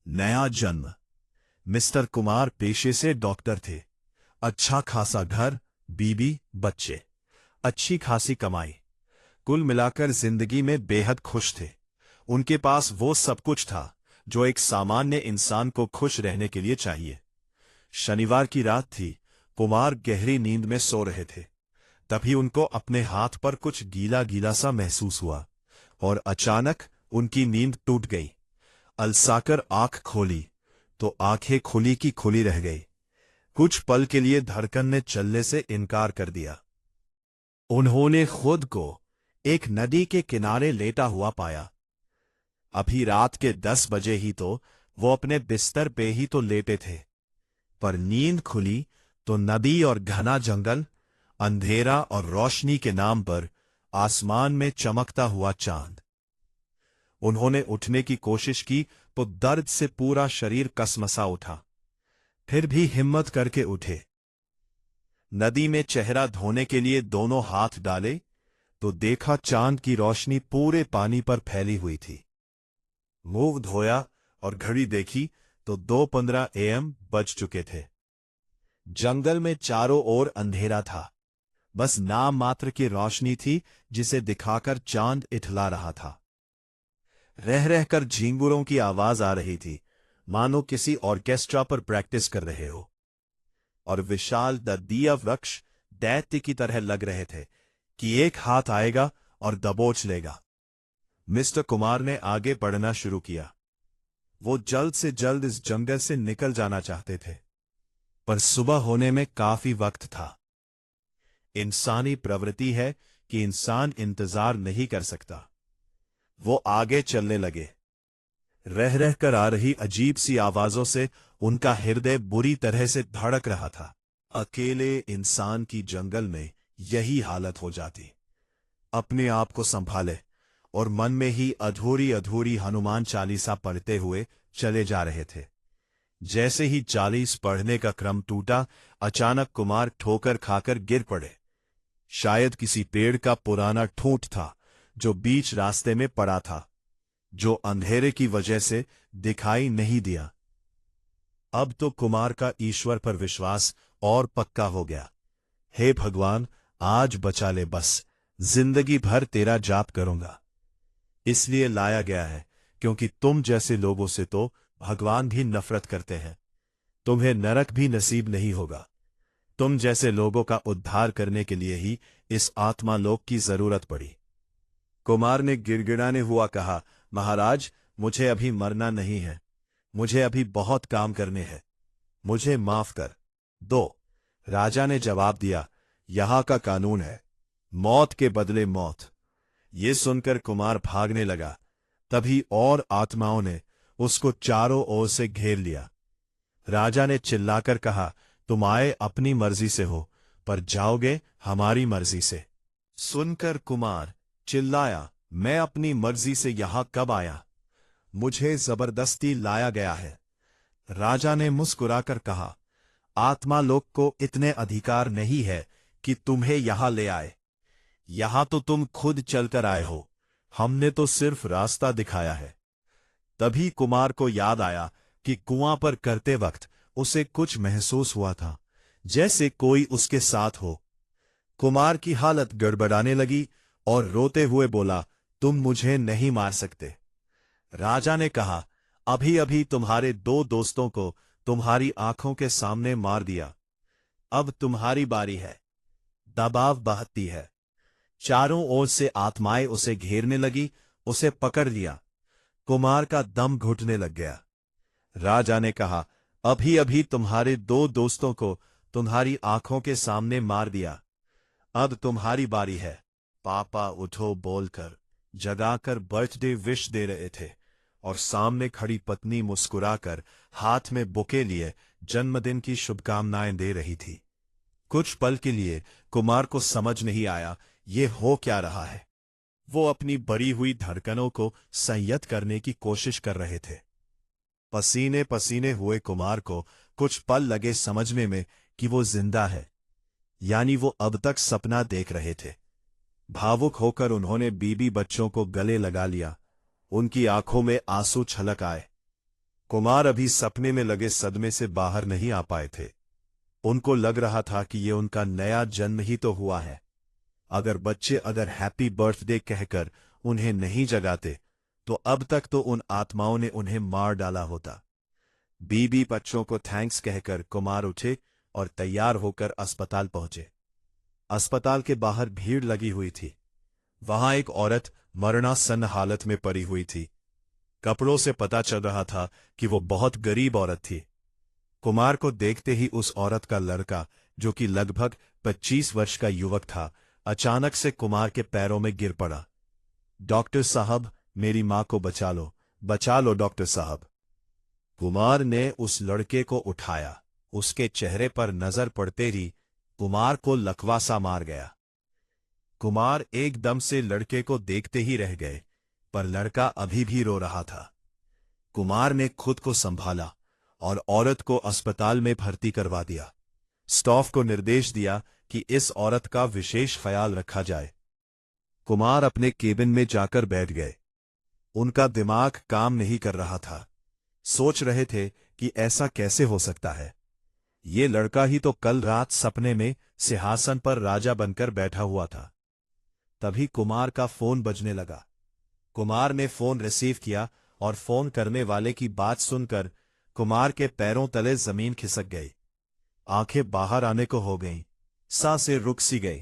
नया जन्म। मिस्टर कुमार पेशे से डॉक्टर थे। अच्छा खासा घर, बीबी, बच्चे, अच्छी खासी कमाई। कुल मिलाकर जिंदगी में बेहद खुश थे। उनके पास वो सब कुछ था जो एक सामान्य इंसान को खुश रहने के लिए चाहिए। शनिवार की रात थी। कुमार गहरी नींद में सो रहे थे। तभी उनको अपने हाथ पर कुछ गीला गीला सा महसूस हुआ और अचानक उनकी नींद टूट गई। अलसाकर आंख खोली तो आंखें खुली की खुली रह गई। कुछ पल के लिए धड़कन ने चलने से इनकार कर दिया। उन्होंने खुद को एक नदी के किनारे लेटा हुआ पाया। अभी रात के 10 बजे ही तो वो अपने बिस्तर पे ही तो लेटे थे, पर नींद खुली तो नदी और घना जंगल, अंधेरा और रोशनी के नाम पर आसमान में चमकता हुआ चांद। उन्होंने उठने की कोशिश की तो दर्द से पूरा शरीर कसमसा उठा। फिर भी हिम्मत करके उठे। नदी में चेहरा धोने के लिए दोनों हाथ डाले तो देखा चांद की रोशनी पूरे पानी पर फैली हुई थी। मुंह धोया और घड़ी देखी तो 2:15 AM बज चुके थे। जंगल में चारों ओर अंधेरा था। बस नाम मात्र की रोशनी थी जिसे दिखाकर चांद इठला रहा था। रह रहकर झींगुरों की आवाज आ रही थी, मानो किसी ऑर्केस्ट्रा पर प्रैक्टिस कर रहे हो। और विशाल दर्दीय वृक्ष दैत्य की तरह लग रहे थे कि एक हाथ आएगा और दबोच लेगा। मिस्टर कुमार ने आगे बढ़ना शुरू किया। वो जल्द से जल्द इस जंगल से निकल जाना चाहते थे, पर सुबह होने में काफी वक्त था। इंसानी प्रवृत्ति है कि इंसान इंतजार नहीं कर सकता। वो आगे चलने लगे। रह रहकर आ रही अजीब सी आवाजों से उनका हृदय बुरी तरह से धड़क रहा था। अकेले इंसान की जंगल में यही हालत हो जाती। अपने आप को संभाले और मन में ही अधूरी अधूरी हनुमान चालीसा पढ़ते हुए चले जा रहे थे। जैसे ही 40 पढ़ने का क्रम टूटा, अचानक कुमार ठोकर खाकर गिर पड़े। शायद किसी पेड़ का पुराना ठूंठ था जो बीच रास्ते में पड़ा था, जो अंधेरे की वजह से दिखाई नहीं दिया। अब तो कुमार का ईश्वर पर विश्वास और पक्का हो गया। हे भगवान, आज बचा ले, बस जिंदगी भर तेरा जाप करूंगा। इसलिए लाया गया है क्योंकि तुम जैसे लोगों से तो भगवान भी नफरत करते हैं। तुम्हें नरक भी नसीब नहीं होगा। तुम जैसे लोगों का उद्धार करने के लिए ही इस आत्मालोक की जरूरत पड़ी। कुमार ने गिड़गिड़ाने हुआ कहा, महाराज, मुझे अभी मरना नहीं है। मुझे अभी बहुत काम करने हैं। मुझे माफ कर दो। राजा ने जवाब दिया, यहां का कानून है, मौत के बदले मौत। ये सुनकर कुमार भागने लगा। तभी और आत्माओं ने उसको चारों ओर से घेर लिया। राजा ने चिल्लाकर कहा, तुम आए अपनी मर्जी से हो, पर जाओगे हमारी मर्जी से। सुनकर कुमार चिल्लाया, मैं अपनी मर्जी से यहां कब आया? मुझे जबरदस्ती लाया गया है। राजा ने मुस्कुराकर कहा, आत्मालोक को इतने अधिकार नहीं है कि तुम्हें यहां ले आए। यहां तो तुम खुद चलकर आए हो, हमने तो सिर्फ रास्ता दिखाया है। तभी कुमार को याद आया कि कुआं पर करते वक्त उसे कुछ महसूस हुआ था, जैसे कोई उसके साथ हो। कुमार की हालत गड़बड़ाने लगी और रोते हुए बोला, तुम मुझे नहीं मार सकते। राजा ने कहा, अभी अभी तुम्हारे 2 दोस्तों को तुम्हारी आंखों के सामने मार दिया। अब तुम्हारी बारी है। दबाव बढ़ती है। चारों ओर से आत्माएं उसे घेरने लगी, उसे पकड़ लिया। कुमार का दम घुटने लग गया। राजा ने कहा, अभी अभी तुम्हारे 2 दोस्तों को तुम्हारी आंखों के सामने मार दिया। अब तुम्हारी बारी है। पापा उठो बोलकर जगाकर बर्थडे विश दे रहे थे और सामने खड़ी पत्नी मुस्कुराकर हाथ में बुके लिए जन्मदिन की शुभकामनाएं दे रही थी। कुछ पल के लिए कुमार को समझ नहीं आया ये हो क्या रहा है। वो अपनी बढ़ी हुई धड़कनों को संयत करने की कोशिश कर रहे थे। पसीने पसीने हुए कुमार को कुछ पल लगे समझने में कि वो जिंदा है, यानी वो अब तक सपना देख रहे थे। भावुक होकर उन्होंने बीबी बच्चों को गले लगा लिया। उनकी आंखों में आंसू छलक आए। कुमार अभी सपने में लगे सदमे से बाहर नहीं आ पाए थे। उनको लग रहा था कि ये उनका नया जन्म ही तो हुआ है। अगर हैप्पी बर्थडे कहकर उन्हें नहीं जगाते तो अब तक तो उन आत्माओं ने उन्हें मार डाला होता। बीबी बच्चों को थैंक्स कहकर कुमार उठे और तैयार होकर अस्पताल पहुंचे। अस्पताल के बाहर भीड़ लगी हुई थी। वहां एक औरत मरणासन्न हालत में पड़ी हुई थी। कपड़ों से पता चल रहा था कि वो बहुत गरीब औरत थी। कुमार को देखते ही उस औरत का लड़का, जो कि लगभग 25 वर्ष का युवक था, अचानक से कुमार के पैरों में गिर पड़ा। डॉक्टर साहब, मेरी मां को बचा लो डॉक्टर साहब। कुमार ने उस लड़के को उठाया। उसके चेहरे पर नजर पड़ते ही कुमार को लकवा सा मार गया। कुमार एकदम से लड़के को देखते ही रह गए, पर लड़का अभी भी रो रहा था। कुमार ने खुद को संभाला और औरत को अस्पताल में भर्ती करवा दिया। स्टाफ को निर्देश दिया कि इस औरत का विशेष ख्याल रखा जाए। कुमार अपने केबिन में जाकर बैठ गए। उनका दिमाग काम नहीं कर रहा था। सोच रहे थे कि ऐसा कैसे हो सकता है। ये लड़का ही तो कल रात सपने में सिंहासन पर राजा बनकर बैठा हुआ था। तभी कुमार का फोन बजने लगा। कुमार ने फोन रिसीव किया और फोन करने वाले की बात सुनकर कुमार के पैरों तले जमीन खिसक गई। आंखें बाहर आने को हो गईं, सांसें रुक सी गई।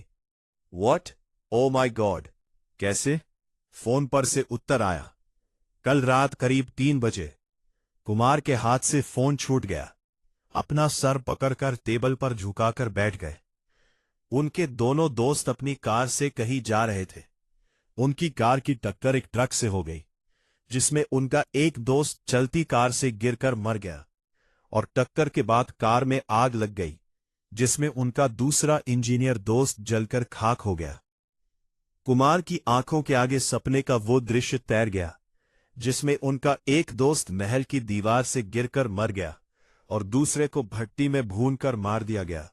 व्हाट? Oh my God! कैसे? फोन पर से उत्तर आया, कल रात करीब 3 बजे। कुमार के हाथ से फोन छूट गया। अपना सर पकड़कर टेबल पर झुकाकर बैठ गए। उनके दोनों दोस्त अपनी कार से कहीं जा रहे थे। उनकी कार की टक्कर एक ट्रक से हो गई, जिसमें उनका एक दोस्त चलती कार से गिरकर मर गया और टक्कर के बाद कार में आग लग गई, जिसमें उनका दूसरा इंजीनियर दोस्त जलकर खाक हो गया। कुमार की आंखों के आगे सपने का वो दृश्य तैर गया, जिसमें उनका एक दोस्त महल की दीवार से गिरकर मर गया और दूसरे को भट्टी में भूनकर मार दिया गया।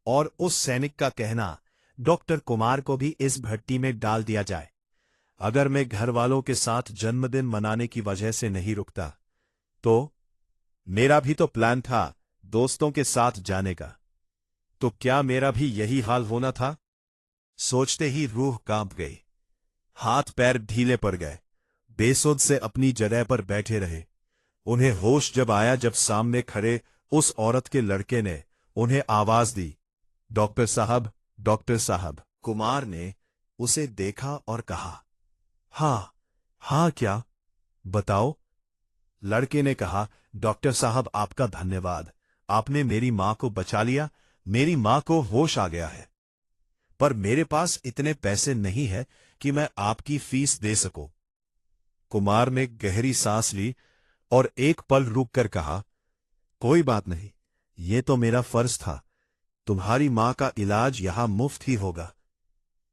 और उस सैनिक का कहना, डॉक्टर कुमार को भी इस भट्टी में डाल दिया जाए। अगर मैं घर वालों के साथ जन्मदिन मनाने की वजह से नहीं रुकता तो मेरा भी तो प्लान था दोस्तों के साथ जाने का, तो क्या मेरा भी यही हाल होना था? सोचते ही रूह कांप गई। हाथ पैर ढीले पड़ गए। बेसुध से अपनी जगह पर बैठे रहे। उन्हें होश जब आया जब सामने खड़े उस औरत के लड़के ने उन्हें आवाज दी, डॉक्टर साहब, डॉक्टर साहब। कुमार ने उसे देखा और कहा, हाँ क्या? बताओ। लड़के ने कहा, डॉक्टर साहब, आपका धन्यवाद। आपने मेरी मां को बचा लिया। मेरी मां को होश आ गया है, पर मेरे पास इतने पैसे नहीं है कि मैं आपकी फीस दे सकूं। कुमार ने गहरी सांस ली और एक पल रुककर कहा, कोई बात नहीं, ये तो मेरा फर्ज था। तुम्हारी मां का इलाज यहां मुफ्त ही होगा।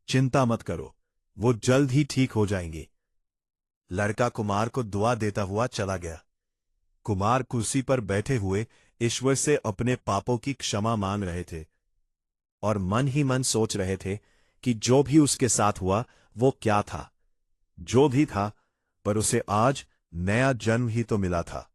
चिंता मत करो, वो जल्द ही ठीक हो जाएंगी। लड़का कुमार को दुआ देता हुआ चला गया। कुमार कुर्सी पर बैठे हुए ईश्वर से अपने पापों की क्षमा मांग रहे थे और मन ही मन सोच रहे थे कि जो भी उसके साथ हुआ वो क्या था। जो भी था, पर उसे आज नया जन्म ही तो मिला था।